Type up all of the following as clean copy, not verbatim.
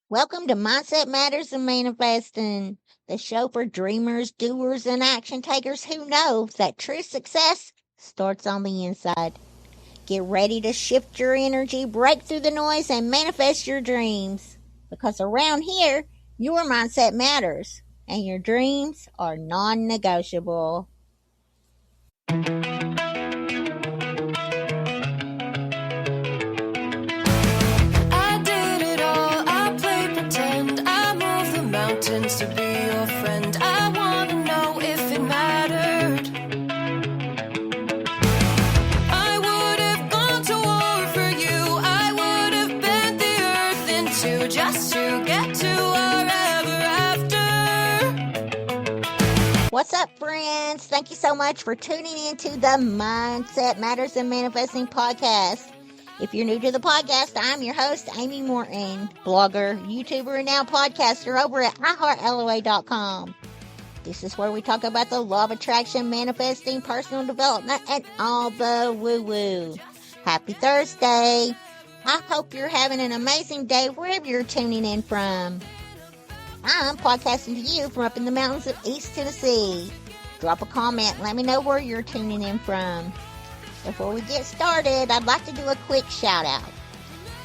Welcome to Mindset Matters and Manifesting, the show for dreamers, doers, and action takers who know that true success starts on the inside. Get ready to shift your energy, break through the noise, and manifest your dreams. Because around here, your mindset matters, and your dreams are non-negotiable. To be your friend, I want to know if it mattered. I would have gone to war for you. I would have bent the earth in two just to get to our ever after. What's up, friends? Thank you so much for tuning into the Mindset Matters and Manifesting podcast. If you're new to the podcast, I'm your host, Amy Morton, blogger, YouTuber, and now podcaster over at iHeartLOA.com. This is where we talk about the law of attraction, manifesting, personal development, and all the woo-woo. Happy Thursday. I hope you're having an amazing day wherever you're tuning in from. I'm podcasting to you from up in the mountains of East Tennessee. Drop a comment. Let me know where you're tuning in from. Before we get started, I'd like to do a quick shout out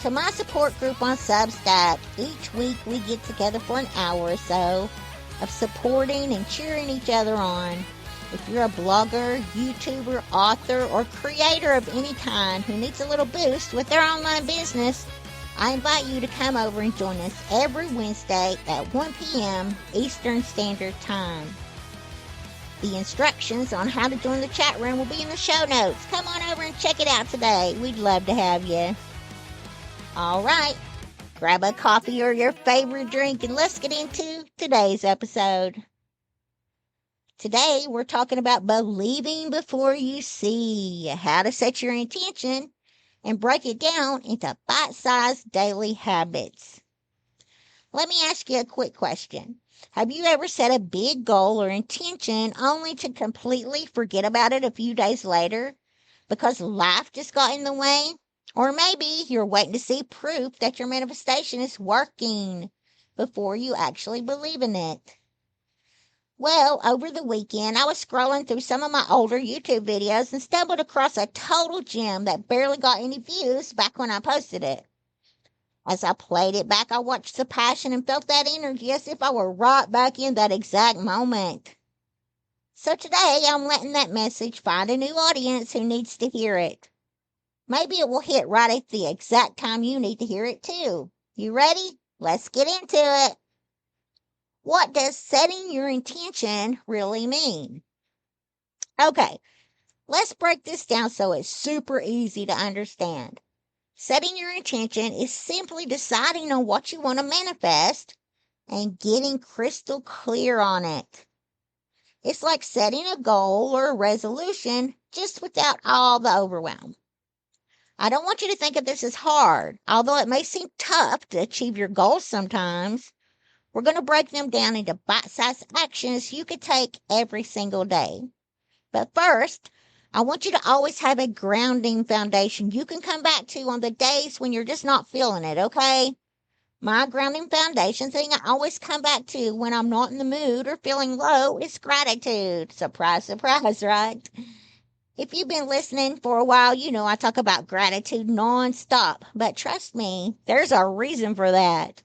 to my support group on Substack. Each week we get together for an hour or so of supporting and cheering each other on. If you're a blogger, YouTuber, author, or creator of any kind who needs a little boost with their online business, I invite you to come over and join us every Wednesday at 1 p.m. Eastern Standard Time. The instructions on how to join the chat room will be in the show notes. Come on over and check it out today. We'd love to have you. All right, grab a coffee or your favorite drink and let's get into today's episode. Today, we're talking about believing before you see, how to set your intention and break it down into bite-sized daily habits. Let me ask you a quick question. Have you ever set a big goal or intention only to completely forget about it a few days later because life just got in the way? Or maybe you're waiting to see proof that your manifestation is working before you actually believe in it. Well, over the weekend, I was scrolling through some of my older YouTube videos and stumbled across a total gem that barely got any views back when I posted it. As I played it back, I watched the passion and felt that energy as if I were right back in that exact moment. So today, I'm letting that message find a new audience who needs to hear it. Maybe it will hit right at the exact time you need to hear it too. You ready? Let's get into it. What does setting your intention really mean? Okay, let's break this down so it's super easy to understand. Setting your intention is simply deciding on what you want to manifest and getting crystal clear on it. It's like setting a goal or a resolution just without all the overwhelm. I don't want you to think of this as hard, although it may seem tough to achieve your goals sometimes. We're going to break them down into bite-sized actions you could take every single day. But first, I want you to always have a grounding foundation you can come back to on the days when you're just not feeling it, okay? My grounding foundation thing I always come back to when I'm not in the mood or feeling low is gratitude. Surprise, surprise, right? If you've been listening for a while, you know I talk about gratitude nonstop. But trust me, there's a reason for that.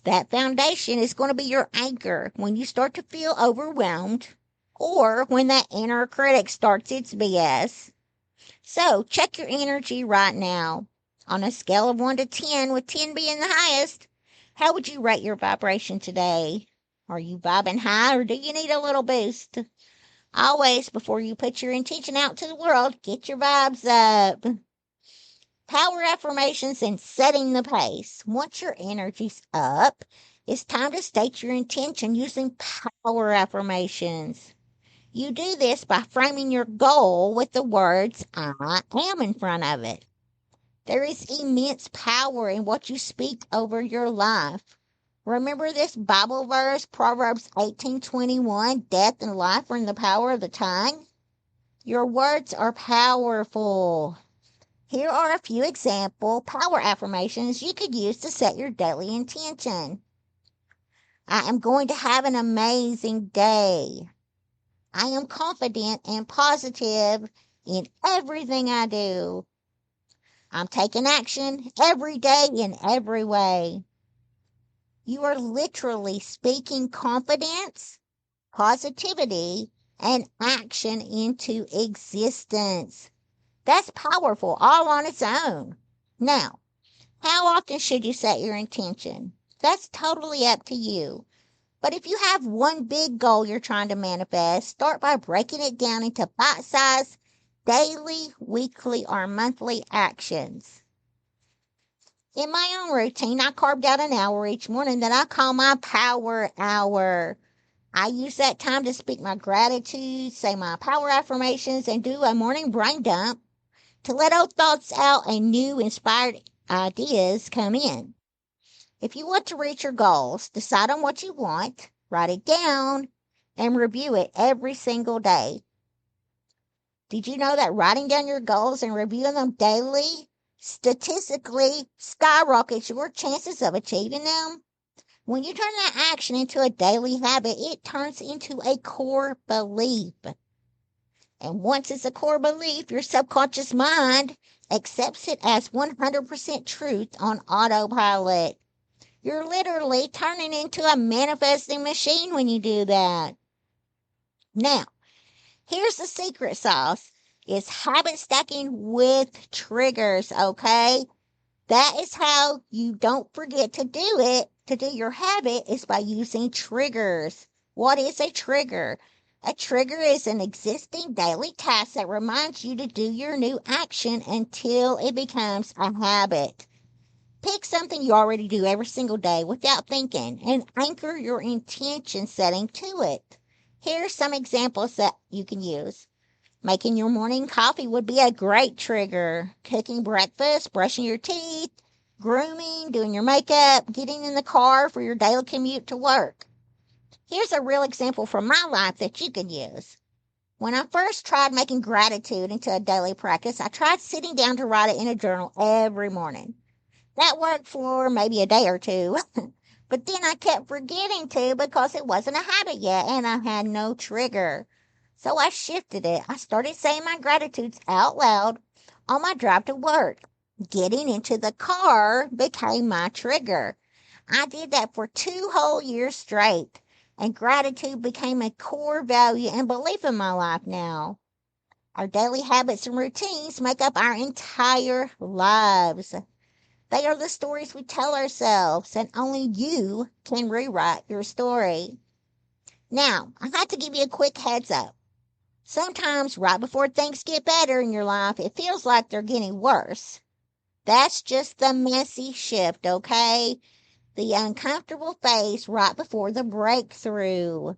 That foundation is going to be your anchor when you start to feel overwhelmed, or when that inner critic starts its BS. So check your energy right now. On a scale of 1 to 10, with 10 being the highest, how would you rate your vibration today? Are you vibing high or do you need a little boost? Always, before you put your intention out to the world, get your vibes up. Power affirmations and setting the pace. Once your energy's up, it's time to state your intention using power affirmations. You do this by framing your goal with the words, I am in front of it. There is immense power in what you speak over your life. Remember this Bible verse, Proverbs 18:21, death and life are in the power of the tongue? Your words are powerful. Here are a few example power affirmations you could use to set your daily intention. I am going to have an amazing day. I am confident and positive in everything I do. I'm taking action every day in every way. You are literally speaking confidence, positivity, and action into existence. That's powerful all on its own. Now, how often should you set your intention? That's totally up to you. But if you have one big goal you're trying to manifest, start by breaking it down into bite-sized daily, weekly, or monthly actions. In my own routine, I carved out an hour each morning that I call my power hour. I use that time to speak my gratitude, say my power affirmations, and do a morning brain dump to let old thoughts out and new inspired ideas come in. If you want to reach your goals, decide on what you want, write it down, and review it every single day. Did you know that writing down your goals and reviewing them daily statistically skyrockets your chances of achieving them? When you turn that action into a daily habit, it turns into a core belief. And once it's a core belief, your subconscious mind accepts it as 100% truth on autopilot. You're literally turning into a manifesting machine when you do that. Now, here's the secret sauce. It's habit stacking with triggers, okay? That is how you don't forget to do it. To do your habit is by using triggers. What is a trigger? A trigger is an existing daily task that reminds you to do your new action until it becomes a habit. Pick something you already do every single day without thinking and anchor your intention setting to it. Here are some examples that you can use. Making your morning coffee would be a great trigger. Cooking breakfast, brushing your teeth, grooming, doing your makeup, getting in the car for your daily commute to work. Here's a real example from my life that you can use. When I first tried making gratitude into a daily practice, I tried sitting down to write it in a journal every morning. That worked for maybe a day or two. But then I kept forgetting to because it wasn't a habit yet and I had no trigger. So I shifted it. I started saying my gratitudes out loud on my drive to work. Getting into the car became my trigger. I did that for 2 whole years straight, and gratitude became a core value and belief in my life now. Our daily habits and routines make up our entire lives. They are the stories we tell ourselves, and only you can rewrite your story. Now, I have to give you a quick heads up. Sometimes, right before things get better in your life, it feels like they're getting worse. That's just the messy shift, okay? The uncomfortable phase right before the breakthrough.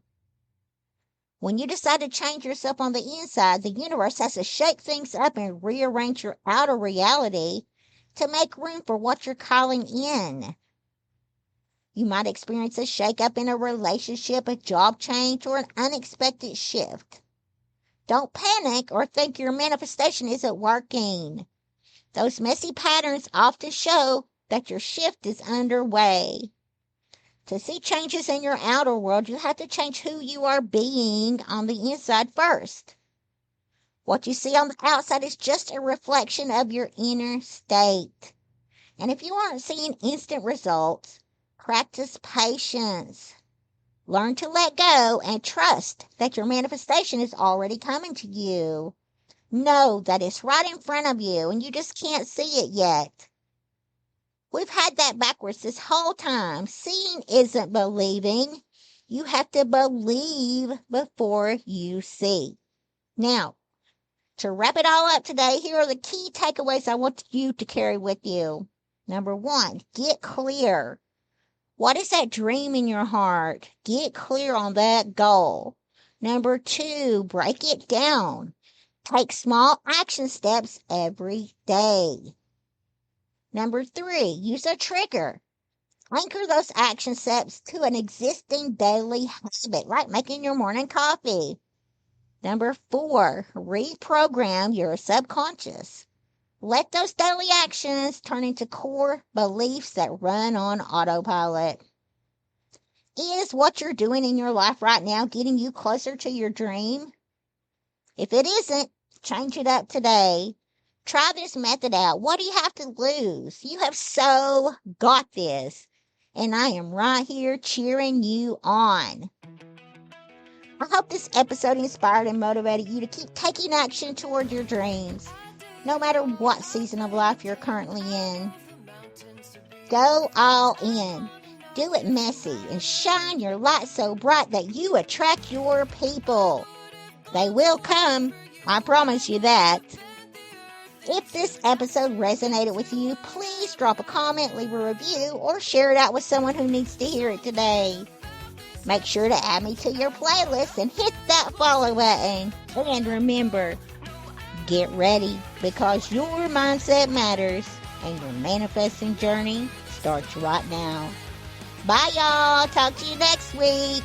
When you decide to change yourself on the inside, the universe has to shake things up and rearrange your outer reality to make room for what you're calling in. You might experience a shakeup in a relationship, a job change, or an unexpected shift. Don't panic or think your manifestation isn't working. Those messy patterns often show that your shift is underway. To see changes in your outer world, you have to change who you are being on the inside first. What you see on the outside is just a reflection of your inner state. And if you aren't seeing instant results, practice patience. Learn to let go and trust that your manifestation is already coming to you. Know that it's right in front of you and you just can't see it yet. We've had that backwards this whole time. Seeing isn't believing. You have to believe before you see. Now, to wrap it all up today, here are the key takeaways I want you to carry with you. Number 1, get clear. What is that dream in your heart? Get clear on that goal. Number 2, break it down. Take small action steps every day. Number 3, use a trigger. Anchor those action steps to an existing daily habit, like making your morning coffee. Number 4, reprogram your subconscious. Let those daily actions turn into core beliefs that run on autopilot. Is what you're doing in your life right now getting you closer to your dream? If it isn't, change it up today. Try this method out. What do you have to lose? You have so got this. And I am right here cheering you on. I hope this episode inspired and motivated you to keep taking action toward your dreams, no matter what season of life you're currently in. Go all in. Do it messy and shine your light so bright that you attract your people. They will come. I promise you that. If this episode resonated with you, please drop a comment, leave a review, or share it out with someone who needs to hear it today. Make sure to add me to your playlist and hit that follow button. And remember, get ready because your mindset matters and your manifesting journey starts right now. Bye, y'all. Talk to you next week.